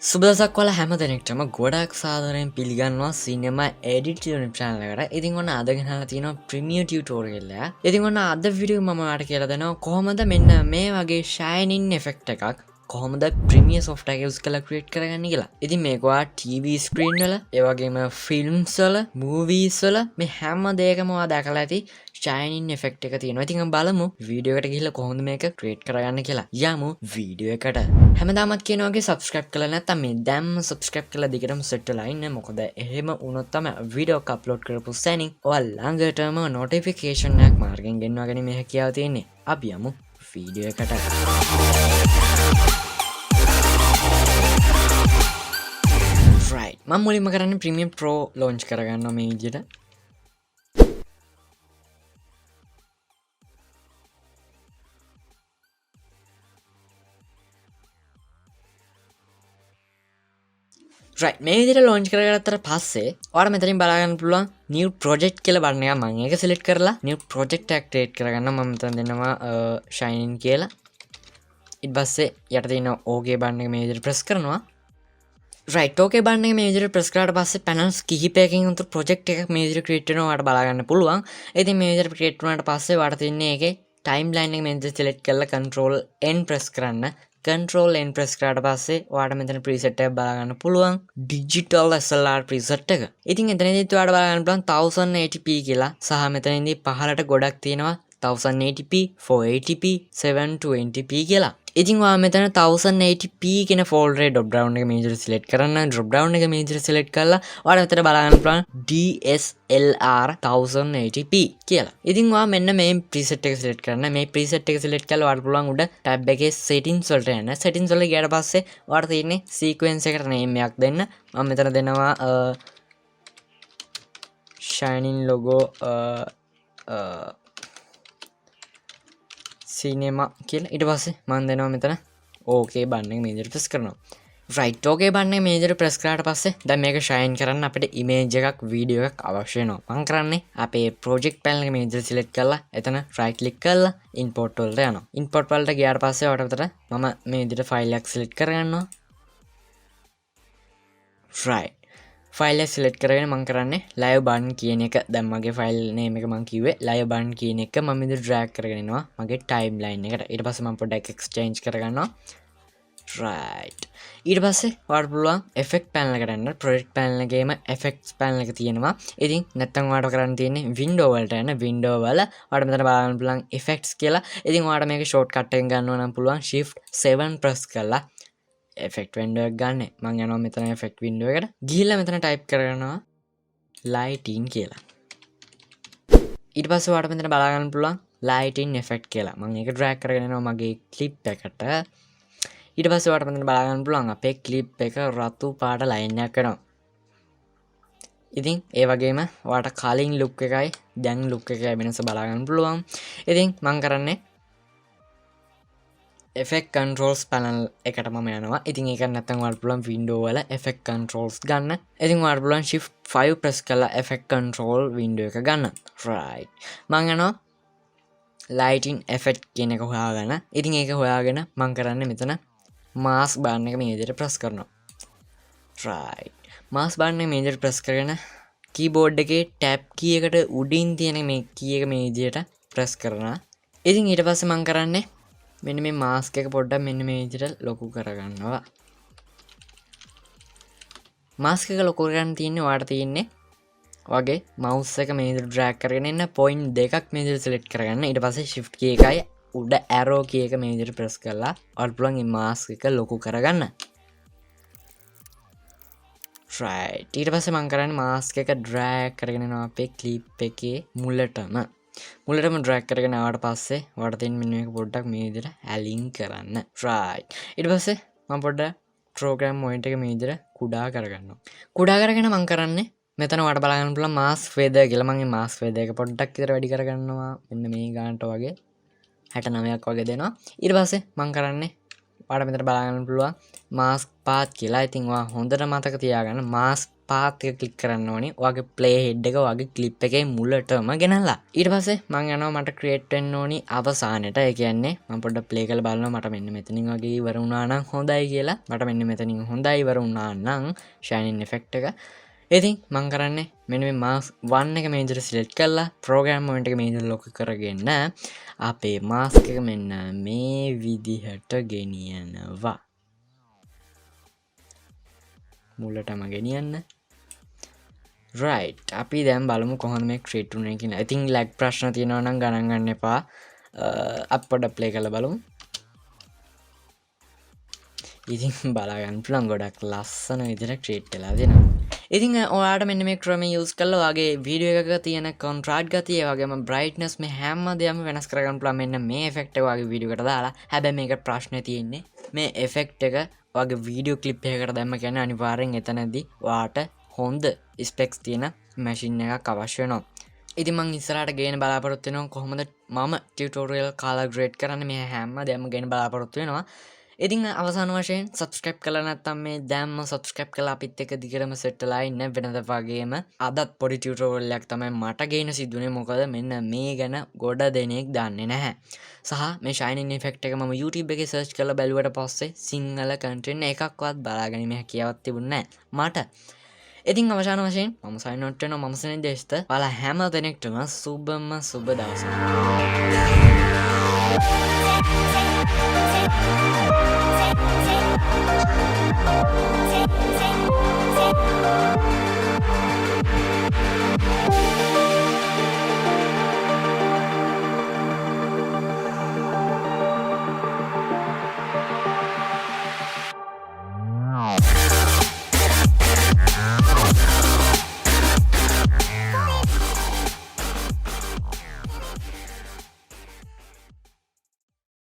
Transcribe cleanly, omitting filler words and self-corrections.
සුබදසක් වල හැම දෙනෙක්ටම ගොඩක් සාදරයෙන් පිළිගන්නවා සිනමා එඩිට් යුනිට් channel එකට. ඉතින් ඔන්න අද ගෙනල්ලා තියෙනවා ප්‍රීමියර් ටියුටෝරියල් එක. ඉතින් ඔන්න අද වීඩියෝ මම ඔයාලට කියලා දෙනවා කොහොමද මෙන්න මේ වගේ ෂයිනින් ඉෆෙක්ට් එකක් කොහොමද ප්‍රීමියර් software එක use කරලා create කරගන්නේ කියලා. ඉතින් මේක ඔයා TV screen වල, ඒ වගේම films වල, movies වල මේ හැම දෙයකම ඔයා දැකලා ඇති ෂයිනින් ඉෆෙක්ට් එක තියෙනවා. ඉතින් අපි බලමු වීඩියෝ එකට ගිහිල්ලා කොහොමද මේක create කරගන්නේ කියලා. යමු වීඩියෝ එකට. හැමදාමත් කියනවා වගේ subscribe කරලා නැත්නම් මේ දැම්ම subscribe කරලා දිගටම set වෙලා ඉන්න. මොකද එහෙම වුණොත් තමයි වීඩියෝ එක upload කරපු සැනින් ඔයා ළඟටම notification එකක් මාර්ගෙන් ගෙන්නවගෙන මේ හැකියාව තියෙන්නේ. අපි යමු වීඩියෝ එකට. right මම මුලින්ම කරන්නේ Premiere Pro launch කරගන්නවා මේ විදිහට. right මේ විදිහට launch කරගත්තට පස්සේ ඔයාලා මෙතනින් බලා ගන්න පුළුවන් new project කියලා බටන් එක. මම ඒක select කරලා new project එකක් create කරගන්නවා. මම මෙතන දෙනවා shine කියලා. ඊට පස්සේ යට තියෙන okay බටන් එක මේ විදිහට press කරනවා. right okay බටන් එක මේ විදිහට press කරාට පස්සේ panels කිහිපයකින් උතුරු project එකක් මේ විදිහට create වෙනවා. ඔයාලට බලා ගන්න පුළුවන්. ඉතින් මේ විදිහට create වුණාට පස්සේ ඔයාලට තියෙන්නේ ඒකේ timeline එක මේ විදිහට select කරලා control n press කරන්න. control n press කරාට පස්සේ ඔයාලට මෙතන preset එක බලා ගන්න පුළුවන් digital SLR preset එක. ඉතින් එතනදිත් ඔයාලට බලා ගන්න පුළුවන් 1080p කියලා. සහ මෙතනදී පහළට ගොඩක් තියෙනවා 1080p 480p 720p කියලා. ඉතින් ඔයා මෙතන 1080p කියන folder එකේ drop down එක මේ විදිහට select කරන්න. drop down එක මේ විදිහට select කරලා ඔයාලට මෙතන බලා ගන්න පුළුවන් DSLR 1080p කියලා. ඉතින් ඔයා මෙන්න මේ preset එක select කරන්න. මේ preset එක select කරලා ඔයාලට පුළුවන් උඩ tab එකේ settings වලට යන්න. settings වලට ගියාට පස්සේ ඔයාලට තියෙන්නේ sequence එකට name එකක් දෙන්න. මම මෙතන දෙනවා shining logo cinema කියලා. ඊට පස්සේ මම දෙනවා මෙතන okay බටන් එක මේ විදිහට press කරනවා. right okay බටන් එක මේ විදිහට press කරාට පස්සේ දැන් මේක shine කරන්න අපිට image එකක් video එකක් අවශ්‍ය වෙනවා. මම කරන්නේ අපේ project panel එක මේ විදිහට select කරලා එතන right click කරලා import වලට යනවා. import වලට ගියාට පස්සේ ඔයාලට මම මේ විදිහට file එකක් select කරගන්නවා. right file එක select කරගෙන මම කරන්නේ live button කියන එක. දැන් මගේ file name එක මම කිව්වේ live button කියන එක. මම ඉතින් drag කරගෙන එනවා මගේ timeline එකට. ඊට පස්සේ මම පොඩ්ඩක් exchange කරගන්නවා. right ඊට පස්සේ ඔයාලට පුළුවන් effect panel එකට යන්න. project panel එකේම effects panel එක තියෙනවා. ඉතින් නැත්තම් ඔයාලට කරන්න තියෙන්නේ window වලට යන්න. window වල ඔයාලට මෙතන බලන්න පුළුවන් effects කියලා. ඉතින් ඔයාලට මේක shortcut එකෙන් ගන්නවා නම් පුළුවන් shift 7 press කරලා effect window එක ගන්න. මම යනවා මෙතන effect window එකට. ගිහිල්ලා මෙතන type කරනවා lighting කියලා. ඊට පස්සේ ඔයාලට මෙතන බලා ගන්න පුළුවන් lighting effect කියලා. මම ඒක drag කරගෙන යනවා මගේ clip එකට. ඊට පස්සේ ඔයාලට මෙතන බලා ගන්න පුළුවන් අපේ clip එක රතු පාට line එකක් වෙනවා. ඉතින් ඒ වගේම ඔයාලට කලින් look එකයි දැන් look එකයි වෙනස බලා ගන්න පුළුවන්. ඉතින් මම කරන්නේ effect controls panel එකට මම යනවා. ඉතින් ඒක නැත්නම් ඔයාලට පුළුවන් window වල effect controls ගන්න. ඉතින් ඔයාලට පුළුවන් shift 5 press කරලා effect control window එක ගන්න. right මම යනවා lighting effect කියන එක හොයාගන්න. ඉතින් ඒක හොයාගෙන මම කරන්නේ මෙතන mask button එක මේ විදිහට press කරනවා. right mask button එක මේ විදිහට press කරගෙන keyboard එකේ tab key එකට උඩින් තියෙන මේ key එක මේ විදිහට press කරනවා. ඉතින් ඊට පස්සේ මම කරන්නේ මෙන්න මේ මාස්ක් එක පොඩ්ඩක් මෙන්න මේ විදිහට ලොකු කරගන්නවා. මාස්ක් එක ලොකු කරගන්න තියෙන්නේ ඔයාලට තියෙන්නේ වගේ mouse එක මේ විදිහට drag කරගෙන ඉන්න point දෙකක් මේ විදිහට select කරගන්න. ඊට පස්සේ shift key එකයි උඩ arrow key එක මේ විදිහට press කරලා ඔයාලට පුළුවන් මේ මාස්ක් එක ලොකු කරගන්න. right ඊට පස්සේ මම කරන්නේ මාස්ක් එක drag කරගෙන යනවා අපේ clip එකේ මුලටම. මුලටම drag කරගෙන ආවට පස්සේ ඔයාලට තියෙන මෙන්න මේක පොඩ්ඩක් මේ විදිහට align කරන්න. right ඊට පස්සේ මම පොඩ්ඩක් program point එක මේ විදිහට කුඩා කරගන්නවා. කුඩා කරගෙන මම කරන්නේ මෙතන ඔයාලට බලා ගන්න පුළුවන් mask feather කියලා. මම මේ mask feather එක පොඩ්ඩක් විතර වැඩි කරගන්නවා. මෙන්න මේ ගානට වගේ 69ක් වගේ දෙනවා. ඊට පස්සේ මම කරන්නේ ඔයාලට මෙතන බලා ගන්න පුළුවන් mask path කියලා. ඉතින් ඔයා හොඳට මතක තියාගන්න mask පාත් එක ක්ලික් කරන්න ඕනේ. ඔයාගේ ප්ලේ හෙඩ් එක ඔයාගේ ක්ලිප් එකේ මුලටම ගෙනල්ලා. ඊට පස්සේ මම යනවා මට ක්‍රියේට් වෙන්න ඕනි අවසානෙට. ඒ කියන්නේ මම පොඩ්ඩක් ප්ලේ කරලා බලනවා මට මෙන්න මෙතනින් වගේ ඉවර වුණා නම් හොඳයි කියලා. මට මෙන්න මෙතනින් හොඳයි ඉවර වුණා නම් ෂයිනින් ඉෆෙක්ට් එක. ඉතින් මම කරන්නේ මෙන්න මේ මාස්ක් 1 එක මේ විදිහට සිලෙක්ට් කරලා ප්‍රෝග්‍රෑම් මොමන්ට් එක මේ විදිහට ලොක් කරගෙන අපේ මාස්ක් එක මෙන්න මේ විදිහට ගෙනියනවා. මුලටම ගෙනියන්න. රයිට්, අපි දැන් බලමු කොහොමද මේ ක්‍රියේට් වුනේ කියලා. ඉතින් ලැග් ප්‍රශ්න තියෙනවා නම් ගණන් ගන්න එපා. අපි පොඩ්ඩක් ප්ලේ කරලා බලමු. ඉතින් බලා ගන්න පුළුවන් ගොඩක් ලස්සන විදිහට ක්‍රියේට් වෙලා දෙනවා. ඉතින් ඔයාලට මෙන්න මේ ක්‍රමය යූස් කරලා ඔයාගේ වීඩියෝ එකක තියෙන කොන්ට්‍රාස්ට් ගතිය, ඒ වගේම බ්‍රයිට්නස් මේ හැම දෙයක්ම වෙනස් කරගන්න පුළුවන් මෙන්න මේ ඉෆෙක්ට් එක ඔයාගේ වීඩියෝ එකට දාලා. හැබැයි මේක ප්‍රශ්නේ තියෙන්නේ මේ ඉෆෙක්ට් එක ඔයාගේ වීඩියෝ ක්ලිප් එකකට දැම්ම කියන්නේ අනිවාර්යෙන් එතනදී ඔයාට හොඳ ස්පෙක්ස් තියෙන මැෂින් එකක් අවශ්‍ය වෙනවා. ඉතින් මම ඉස්සරහට ගේන බලාපොරොත්තු වෙනවා කොහොමද මම ටියුටෝරියල් කාලා ග්‍රේඩ් කරන්නේ මේ හැම දෙයක්ම ගේන බලාපොරොත්තු වෙනවා. ඉතින් අවසාන වශයෙන් සබස්ක්‍රයිබ් කරලා නැත්නම් මේ දැම්ම සබස්ක්‍රයිබ් කරලා අපිත් එක්ක දිගටම සෙට් වෙලා ඉන්න. වෙනද වගේම අදත් පොඩි ටියුටෝරියල් එකක් තමයි මට ගේන සිදුනේ. මොකද මෙන්න මේ ගැන ගොඩ දෙනෙක් දන්නේ නැහැ. සහ මේ ෂයිනින් ඉෆෙක්ට් එක මම YouTube එකේ සර්ච් කරලා බැලුවට පස්සේ සිංහල කන්ටෙන්ට් එකක්වත් බලාගැනීමේ හැකියාවක් තිබුණේ නැහැ මට. ඉතින් අවසාන වශයෙන් මම සයින් අවුට් වෙනවා. මම සෙනෙන් දේශත ඔයාලා හැම දෙනෙක්ටම සුබම සුබ දවසක්. Take